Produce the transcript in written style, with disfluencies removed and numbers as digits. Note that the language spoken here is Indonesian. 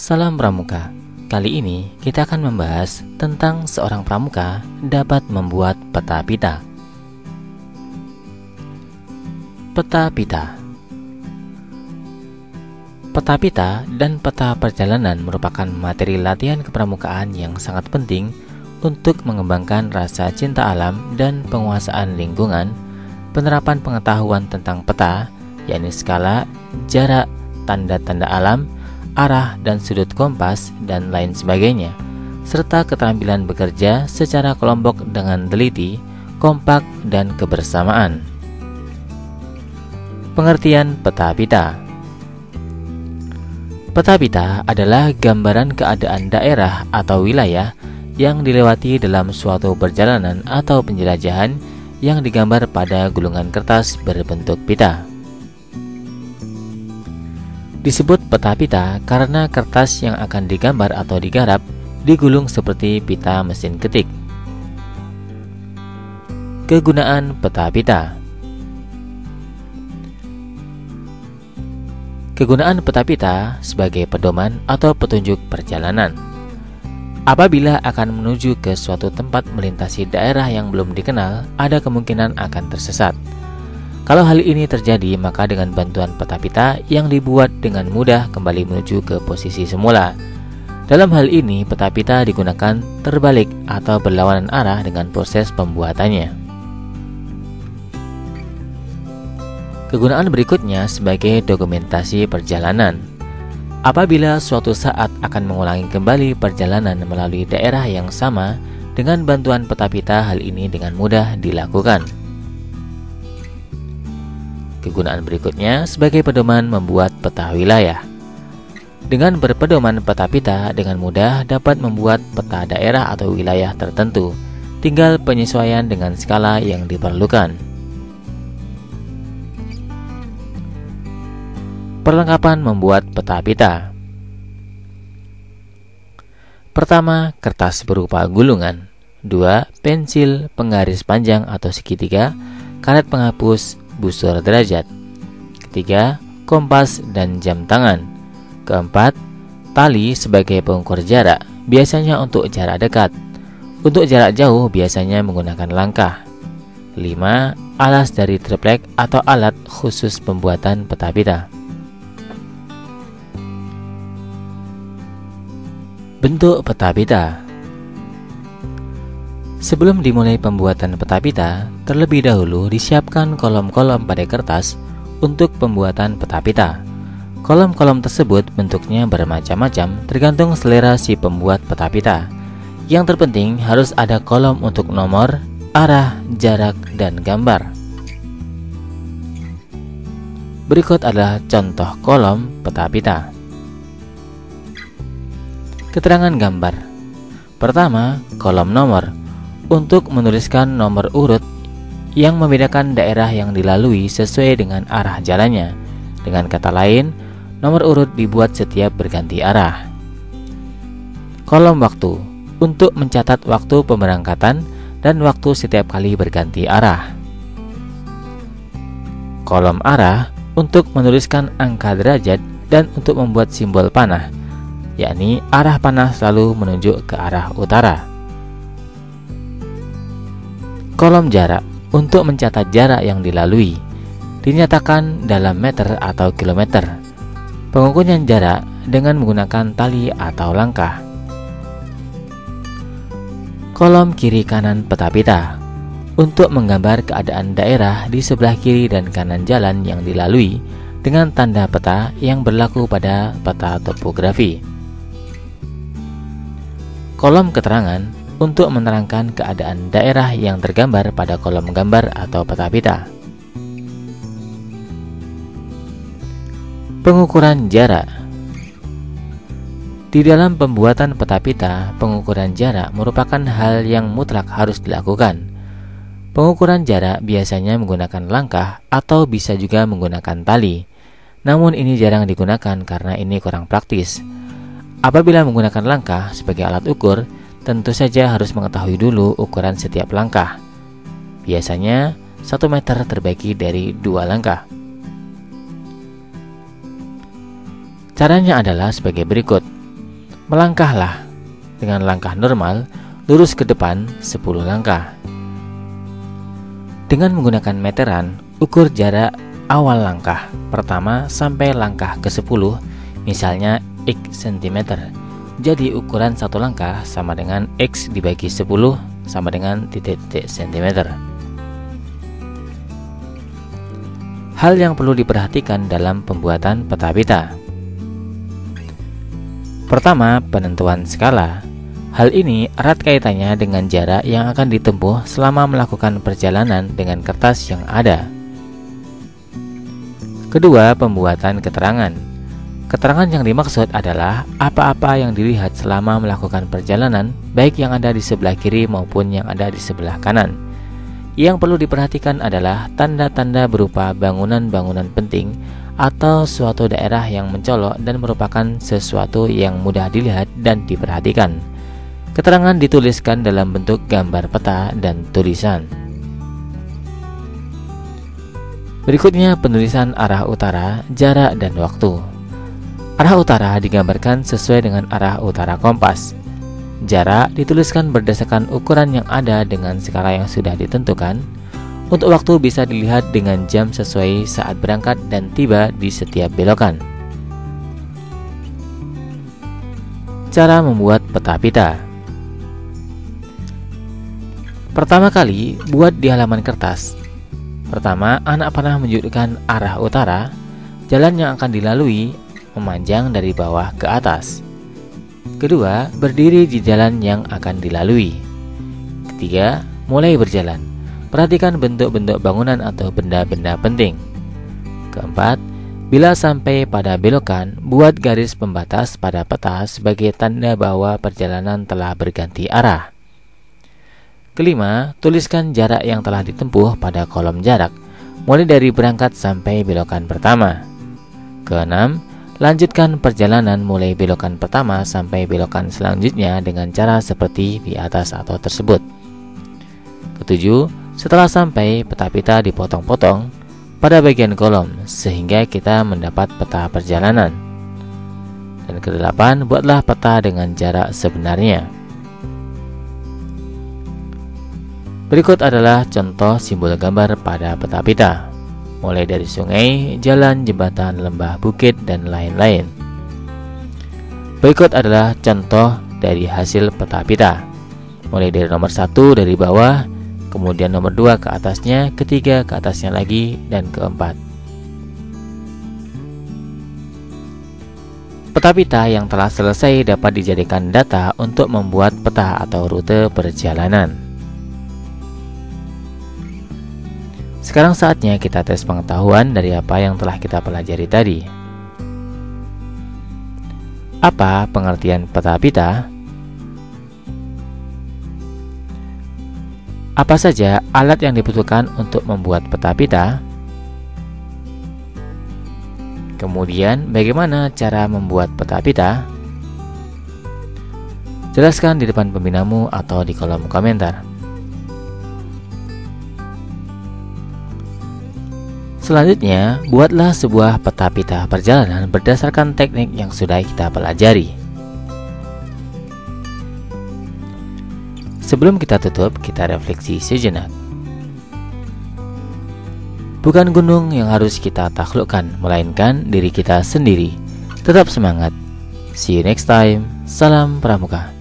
Salam Pramuka. Kali ini kita akan membahas tentang seorang pramuka dapat membuat peta pita. Peta pita. Peta pita dan peta perjalanan merupakan materi latihan kepramukaan yang sangat penting untuk mengembangkan rasa cinta alam dan penguasaan lingkungan, penerapan pengetahuan tentang peta, yakni skala, jarak, tanda-tanda alam, arah dan sudut kompas, dan lain sebagainya, serta keterampilan bekerja secara kelompok dengan teliti, kompak, dan kebersamaan. Pengertian peta pita. Peta pita adalah gambaran keadaan daerah atau wilayah yang dilewati dalam suatu perjalanan atau penjelajahan yang digambar pada gulungan kertas berbentuk pita. Disebut peta pita karena kertas yang akan digambar atau digarap digulung seperti pita mesin ketik. Kegunaan peta pita. Kegunaan peta pita sebagai pedoman atau petunjuk perjalanan. Apabila akan menuju ke suatu tempat melintasi daerah yang belum dikenal, ada kemungkinan akan tersesat. Kalau hal ini terjadi, maka dengan bantuan peta pita yang dibuat dengan mudah kembali menuju ke posisi semula. Dalam hal ini, peta pita digunakan terbalik atau berlawanan arah dengan proses pembuatannya. Kegunaan berikutnya sebagai dokumentasi perjalanan. Apabila suatu saat akan mengulangi kembali perjalanan melalui daerah yang sama, dengan bantuan peta pita hal ini dengan mudah dilakukan. Kegunaan berikutnya sebagai pedoman membuat peta wilayah. Dengan berpedoman peta pita dengan mudah dapat membuat peta daerah atau wilayah tertentu, tinggal penyesuaian dengan skala yang diperlukan. Perlengkapan membuat peta pita. Pertama, kertas berupa gulungan. 2. Pensil, penggaris panjang atau segitiga, karet penghapus, busur derajat. Ketiga, kompas dan jam tangan. Keempat, tali sebagai pengukur jarak, biasanya untuk jarak dekat. Untuk jarak jauh biasanya menggunakan langkah. 5. Alas dari triplek atau alat khusus pembuatan peta pita. Bentuk peta pita. Sebelum dimulai pembuatan peta pita, terlebih dahulu disiapkan kolom-kolom pada kertas untuk pembuatan peta pita. Kolom-kolom tersebut bentuknya bermacam-macam tergantung selera si pembuat peta pita. Yang terpenting harus ada kolom untuk nomor, arah, jarak, dan gambar. Berikut adalah contoh kolom peta pita. Keterangan gambar. Pertama, kolom nomor. Untuk menuliskan nomor urut yang membedakan daerah yang dilalui sesuai dengan arah jalannya. Dengan kata lain, nomor urut dibuat setiap berganti arah. Kolom waktu untuk mencatat waktu pemberangkatan dan waktu setiap kali berganti arah. Kolom arah untuk menuliskan angka derajat dan untuk membuat simbol panah, yakni arah panah selalu menunjuk ke arah utara. Kolom jarak untuk mencatat jarak yang dilalui, dinyatakan dalam meter atau kilometer. Pengukuran jarak dengan menggunakan tali atau langkah. Kolom kiri kanan peta pita untuk menggambar keadaan daerah di sebelah kiri dan kanan jalan yang dilalui dengan tanda peta yang berlaku pada peta topografi. Kolom keterangan untuk menerangkan keadaan daerah yang tergambar pada kolom gambar atau peta pita. Pengukuran jarak. Di dalam pembuatan peta pita, pengukuran jarak merupakan hal yang mutlak harus dilakukan. Pengukuran jarak biasanya menggunakan langkah atau bisa juga menggunakan tali. Namun ini jarang digunakan karena ini kurang praktis. Apabila menggunakan langkah sebagai alat ukur, tentu saja harus mengetahui dulu ukuran setiap langkah. Biasanya 1 meter terbagi dari 2 langkah. Caranya adalah sebagai berikut. melangkahlah dengan langkah normal, lurus ke depan 10 langkah. Dengan menggunakan meteran, ukur jarak awal langkah pertama sampai langkah ke-10, misalnya X cm. Jadi ukuran satu langkah sama dengan X dibagi 10 sama dengan titik-titik cm. Hal yang perlu diperhatikan dalam pembuatan peta pita. Pertama, penentuan skala. Hal ini erat kaitannya dengan jarak yang akan ditempuh selama melakukan perjalanan dengan kertas yang ada. Kedua, pembuatan keterangan. Keterangan yang dimaksud adalah apa-apa yang dilihat selama melakukan perjalanan, baik yang ada di sebelah kiri maupun yang ada di sebelah kanan. Yang perlu diperhatikan adalah tanda-tanda berupa bangunan-bangunan penting atau suatu daerah yang mencolok dan merupakan sesuatu yang mudah dilihat dan diperhatikan. Keterangan dituliskan dalam bentuk gambar peta dan tulisan. Berikutnya penulisan arah utara, jarak, dan waktu. Arah utara digambarkan sesuai dengan arah utara kompas. Jarak dituliskan berdasarkan ukuran yang ada dengan skala yang sudah ditentukan. Untuk waktu bisa dilihat dengan jam sesuai saat berangkat dan tiba di setiap belokan. Cara membuat peta pita. Pertama kali, buat di halaman kertas. Pertama, anak panah menunjukkan arah utara. Jalan yang akan dilalui memanjang dari bawah ke atas. Kedua, berdiri di jalan yang akan dilalui. Ketiga, mulai berjalan. Perhatikan bentuk-bentuk bangunan atau benda-benda penting. Keempat, bila sampai pada belokan, buat garis pembatas pada peta sebagai tanda bahwa perjalanan telah berganti arah. Kelima, tuliskan jarak yang telah ditempuh pada kolom jarak, mulai dari berangkat sampai belokan pertama. Keenam, lanjutkan perjalanan mulai belokan pertama sampai belokan selanjutnya dengan cara seperti di atas atau tersebut. Ketujuh, setelah sampai, peta pita dipotong-potong pada bagian kolom sehingga kita mendapat peta perjalanan. Dan kedelapan, buatlah peta dengan jarak sebenarnya. Berikut adalah contoh simbol gambar pada peta pita, mulai dari sungai, jalan, jembatan, lembah, bukit, dan lain-lain. Berikut adalah contoh dari hasil peta pita, mulai dari nomor 1 dari bawah, kemudian nomor 2 ke atasnya, ketiga ke atasnya lagi, dan keempat. Peta pita yang telah selesai dapat dijadikan data untuk membuat peta atau rute perjalanan. Sekarang saatnya kita tes pengetahuan dari apa yang telah kita pelajari tadi. Apa pengertian peta pita? Apa saja alat yang dibutuhkan untuk membuat peta pita? Kemudian, bagaimana cara membuat peta pita? Jelaskan di depan pembinamu atau di kolom komentar. Selanjutnya, buatlah sebuah peta pita perjalanan berdasarkan teknik yang sudah kita pelajari. Sebelum kita tutup, kita refleksi sejenak. Bukan gunung yang harus kita taklukkan, melainkan diri kita sendiri. Tetap semangat. See you next time. Salam Pramuka.